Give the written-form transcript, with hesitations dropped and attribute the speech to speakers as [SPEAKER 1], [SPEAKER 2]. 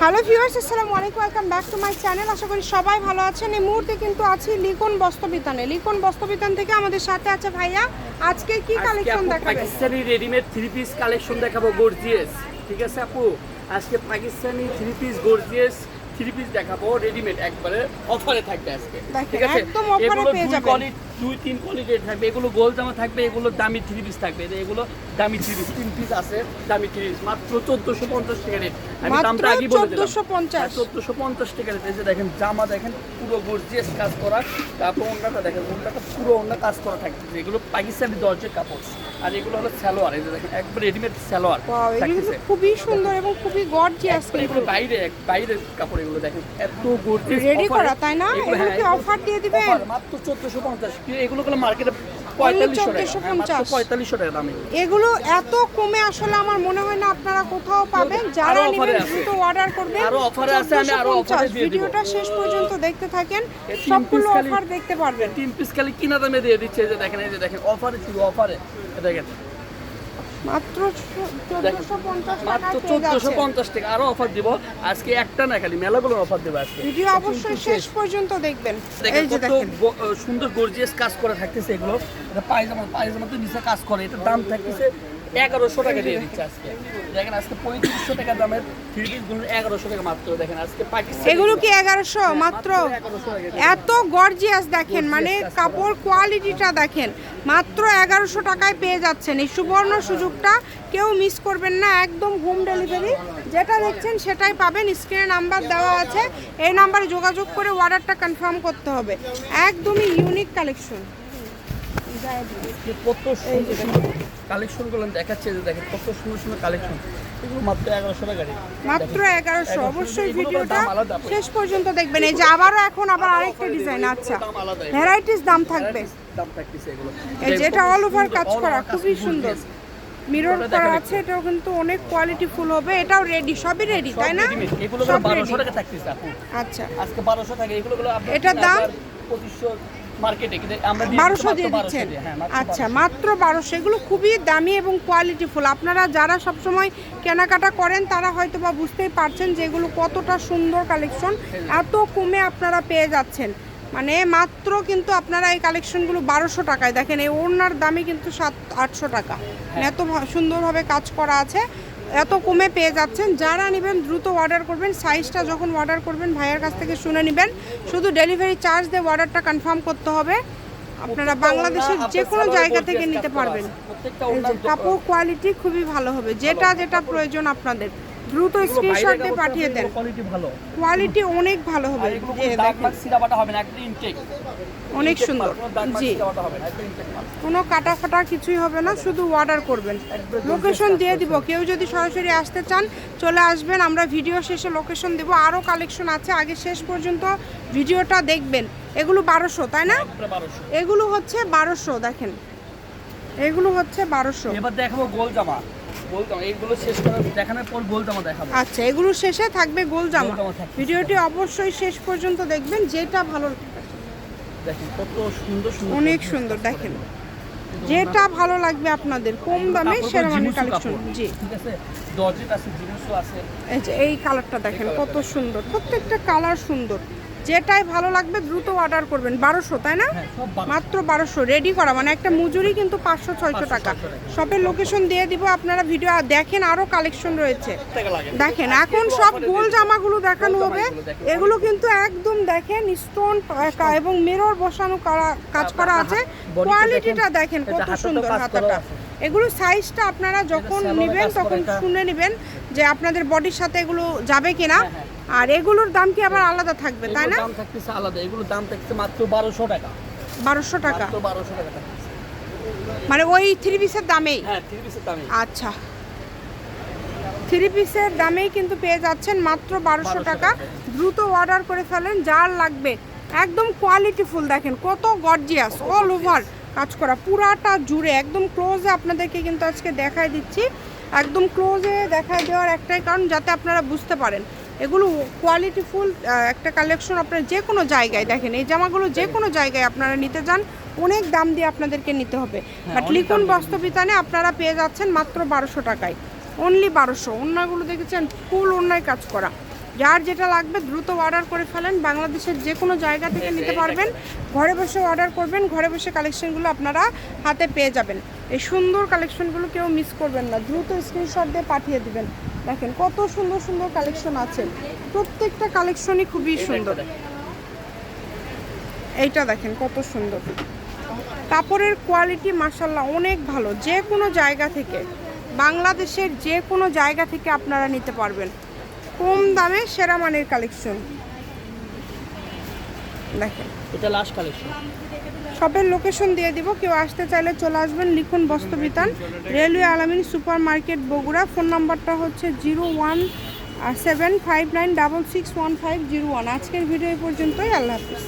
[SPEAKER 1] Hello viewers, আসসালামু আলাইকুম, welcome back to my channel. আশা করি সবাই ভালো আছেন। এই মুহূর্তে কিন্তু আছি লিকন বস্ত্রবিতানে। লিকন বস্ত্রবিতান থেকে আমাদের সাথে আছে ভাইয়া। আজকে কি কালেকশন দেখাবেন?
[SPEAKER 2] পাকিস্তানি রেডিমেড 3 পিস কালেকশন দেখাবো, গর্জিয়াস। ঠিক আছে আপু, আজকে পাকিস্তানি 3 পিস গর্জিয়াস 3 পিস দেখাবো, রেডিমেড একবারে অফারে থাকবে আজকে। ঠিক আছে,
[SPEAKER 1] একদম অফারে পেয়ে যাবেন।
[SPEAKER 2] 2-3 কোয়ালিটির থাকবে, এগুলো গোল জামা থাকবে, এগুলো দামি 3 পিস থাকবে। এগুলো দামি 3 পিস, 3 পিস আছে দামি 3 পিস, মাত্র 1450 টাকা রেট। আমি দামটা আগে বলে দিলাম, 1450 টাকা রেট। এই যে দেখেন জামা, দেখেন পুরো গর্জিয়াস কাজ করা, তারপর ওন্নাটা দেখেন, ওন্নাটা পুরো ওন্না কাজ করা থাকবে। এগুলো পাকিস্তানি দর্জের কাপড়, আর এগুলো হলো সালোয়ার। এই যে দেখেন একবার রেডিমেড সালোয়ার,
[SPEAKER 1] এগুলো খুবই সুন্দর এবং খুবই গর্জিয়াস।
[SPEAKER 2] এগুলো বাইরের কাপড়, এগুলো দেখেন এত গর্জিয়াস
[SPEAKER 1] রেডি করা, তাই না? এগুলো কি অফার দিয়ে দিবেন?
[SPEAKER 2] মাত্র 1450। এগুলো গুলো মার্কেটে 4500 টাকা দাম।
[SPEAKER 1] এগুলো এত কমে আসলে আমার মনে হয় না আপনারা কোথাও পাবেন। যারা নেবেন দ্রুত অর্ডার করবেন।
[SPEAKER 2] আরো অফারে আছে, আমি আরো অফারে দিয়ে দিব।
[SPEAKER 1] ভিডিওটা শেষ পর্যন্ত দেখতে থাকেন, সবগুলো অফার দেখতে পারবেন।
[SPEAKER 2] 3 পিস খালি কিনা দামে দিয়ে দিচ্ছে। এই যে দেখেন, এই যে দেখেন অফারে ছিল, অফারে দেখেন
[SPEAKER 1] মাত্র
[SPEAKER 2] 1450 টাকা। আরো অফার দিব আজকে, একটা না খালি মেলাগুলো অফার দেব আজকে।
[SPEAKER 1] ভিডিও অবশ্যই শেষ পর্যন্ত দেখবেন।
[SPEAKER 2] এই যে দেখেন সুন্দর গর্জিয়াস কাজ করা থাকতেছে। এগুলো এটা পায়জামা তো নিচে কাজ করে, এটার দাম থাকতেছে 1100 টাকা দিয়ে দিচ্ছে আজকে। দেখেন আজকে 3500 টাকা দামের 3 পিস গুলো 1100 টাকা মাত্র। দেখেন আজকে পাকিস্তান,
[SPEAKER 1] এগুলো কি 1100 মাত্র? এত গর্জিয়াস দেখেন, মানে কাপড় কোয়ালিটিটা দেখেন, মাত্র 1100 টাকায় পেয়ে যাচ্ছেন। এই সুবর্ণ সুযোগটা কেউ মিস করবেন না, একদম হোম ডেলিভারি। যেটা দেখছেন সেটাই পাবেন। স্ক্রিনে নাম্বার দেওয়া আছে, এই নাম্বারে যোগাযোগ করে অর্ডারটা কনফার্ম করতে হবে। একদমই ইউনিক কালেকশন।
[SPEAKER 2] কত সুন্দর কালেকশন গুলো দেখাচ্ছে, যে দেখেন কত সুন্দর সুন্দর কালেকশন। এগুলো মাত্র 1100 টাকা,
[SPEAKER 1] মাত্র 1100। অবশ্যই ভিডিওটা শেষ পর্যন্ত দেখবেন। এই যে আবার আরেকটা ডিজাইন, আচ্ছা ভ্যারাইটিস দাম থাকবে। এই যে এটা অল ওভার কাজ করা, খুবই সুন্দর, মিরর করা আছে। এটাও কিন্তু অনেক কোয়ালিটি ফুল হবে। এটাও রেডি, সবই রেডি, তাই না?
[SPEAKER 2] এগুলো 1200 টাকা থাকতেছে আপু।
[SPEAKER 1] আচ্ছা,
[SPEAKER 2] আজকে 1200 টাকা। এগুলো
[SPEAKER 1] এটার দাম
[SPEAKER 2] 2500 মার্কেটে, কিন্তু আমরা
[SPEAKER 1] 1200 দিয়ে দিচ্ছেন। আচ্ছা, মাত্র 1200। এগুলো খুবই দামি এবং কোয়ালিটি ফুল। আপনারা যারা সবসময় কেনাকাটা করেন তারা হয়তো বা বুঝতেই পারছেন যে এগুলো কতটা সুন্দর কালেকশন। এত কমে আপনারা পেয়ে যাচ্ছেন, মানে মাত্র কিন্তু আপনারা এই কালেকশনগুলো 1200 টাকায়। দেখেন এই ওড়নার দামই কিন্তু 700-800 টাকা। এত সুন্দরভাবে কাজ করা আছে, এত কমে পেয়ে যাচ্ছেন। যারা নেবেন দ্রুত অর্ডার করবেন। সাইজটা যখন অর্ডার করবেন ভাইয়ের কাছ থেকে শুনে নেবেন। শুধু ডেলিভারি চার্জ দিয়ে অর্ডারটা কনফার্ম করতে হবে। আপনারা বাংলাদেশের যে কোনো জায়গা থেকে নিতে পারবেন। কাপড় কোয়ালিটি খুবই ভালো হবে। যেটা প্রয়োজন আপনাদের দ্রুত স্ক্রিনশট দিয়ে পাঠিয়ে দেন। কোয়ালিটি অনেক ভালো হবে, অনেক সুন্দর। জি, কোনো কাটা ফাটা কিছুই হবে না, শুধু অর্ডার করবেন। লোকেশন দিয়ে দিব, কেউ যদি সরাসরি আসতে চান চলে আসবেন। আমরা ভিডিও শেষে লোকেশন দেব। আরও কালেকশন আছে, আগে শেষ পর্যন্ত ভিডিওটা দেখবেন। এগুলো 1200, তাই না? এগুলো হচ্ছে 1200। দেখেন এগুলো হচ্ছে 1200।
[SPEAKER 2] এবার দেখাবো গোল জামা। এইগুলো শেষ করে দেখানোর পর গোল জামা দেখাবো।
[SPEAKER 1] আচ্ছা, এগুলো শেষে থাকবে গোল জামা। ভিডিওটি অবশ্যই শেষ পর্যন্ত দেখবেন। যেটা ভালো
[SPEAKER 2] দেখেন কত সুন্দর সুন্দর,
[SPEAKER 1] অনেক সুন্দর। দেখেন যেটা ভালো লাগবে আপনাদের, কম দামে শেরওয়ানি কালেকশন। জি,
[SPEAKER 2] ঠিক আছে, জর্জেট আছে, জিন্সও আছে।
[SPEAKER 1] এই যে এই কালারটা দেখেন কত সুন্দর, প্রত্যেকটা কালার সুন্দর। যেটাই ভালো লাগবে দ্রুত অর্ডার করবেন। 1200, তাই না? মাত্র 1200 রেডি করা, মানে একটা মজুরি কিন্তু 500-600 টাকা। শপের লোকেশন দিয়ে দিব, আপনারা ভিডিও দেখেন। আরও কালেকশন রয়েছে দেখেন। এখন সব গোল জামাগুলো দেখানো হবে। এগুলো কিন্তু একদম দেখেন স্টোন এবং মিরর বসানো কাজ করা আছে। কোয়ালিটিটা দেখেন কত সুন্দর, হাতাটা। এগুলো সাইজটা আপনারা যখন নেবেন তখন শুনে নেবেন যে আপনাদের বডির সাথে এগুলো যাবে কিনা। আর এগুলোর দাম কি আবার আলাদা থাকবে, তাই না?
[SPEAKER 2] দাম থাকতেছে আলাদা। এগুলোর দাম থাকতেছে মাত্র 1200 টাকা।
[SPEAKER 1] 1200 টাকা,
[SPEAKER 2] মাত্র 1200 টাকা থাকতেছে,
[SPEAKER 1] মানে ওই 3 পিসের দামেই?
[SPEAKER 2] হ্যাঁ, 3 পিসের দামেই।
[SPEAKER 1] আচ্ছা, 3 পিসের দামেই কিন্তু পেয়ে যাচ্ছেন মাত্র 1200 টাকা। দ্রুত অর্ডার করে ফেলেন যার লাগবে। একদম কোয়ালিটি ফুল, দেখেন কত গর্জিয়াস, অল ওভার কাজ করা পুরাটা জুড়ে। একদম ক্লোজে আপনাদেরকে কিন্তু আজকে দেখায় দিচ্ছি। একদম ক্লোজে দেখায় দেওয়ার একটাই কারণ, যাতে আপনারা বুঝতে পারেন এগুলো কোয়ালিটি ফুল একটা কালেকশন। আপনারা যে কোনো জায়গায় দেখেন এই জামাগুলো, যে কোনো জায়গায় আপনারা নিতে যান অনেক দাম দিয়ে আপনাদেরকে নিতে হবে। বাট লিকন বস্ত্রবিতানে আপনারা পেয়ে যাচ্ছেন মাত্র 1200 টাকায়, অনলি 1200। ওড়নাগুলো দেখেছেন ফুল ওড়নায় কাজ করা, যার যেটা লাগবে দ্রুত অর্ডার করে ফেলেন। বাংলাদেশের যে কোনো জায়গা থেকে নিতে পারবেন, ঘরে বসে অর্ডার করবেন, ঘরে বসে কালেকশনগুলো আপনারা হাতে পেয়ে যাবেন। এই সুন্দর কালেকশনগুলো কেউ মিস করবেন না, দ্রুত স্ক্রিনশট দিয়ে পাঠিয়ে দিবেন। দেখেন কত সুন্দর সুন্দর কালেকশন আছে, প্রত্যেকটা কালেকশনই খুবই সুন্দর। এইটা দেখেন কত সুন্দর, কাপড়ের কোয়ালিটি মাশাআল্লাহ অনেক ভালো। যে কোনো জায়গা থেকে, বাংলাদেশের যে কোনো জায়গা থেকে আপনারা নিতে পারবেন, কম দামে সেরা মানের কালেকশন। দেখেন
[SPEAKER 2] এটা লাস্ট কালেকশন।
[SPEAKER 1] শপের লোকেশন দিয়ে দিব, কেউ আসতে চাইলে চলে আসবেন। লিখুন বস্ত্রবিতান, রেলওয়ে আলামিন সুপার মার্কেট বগুড়া। ফোন নাম্বারটা হচ্ছে 01759661501। আজকের ভিডিও এই পর্যন্তই, আল্লাহ হাফিজ।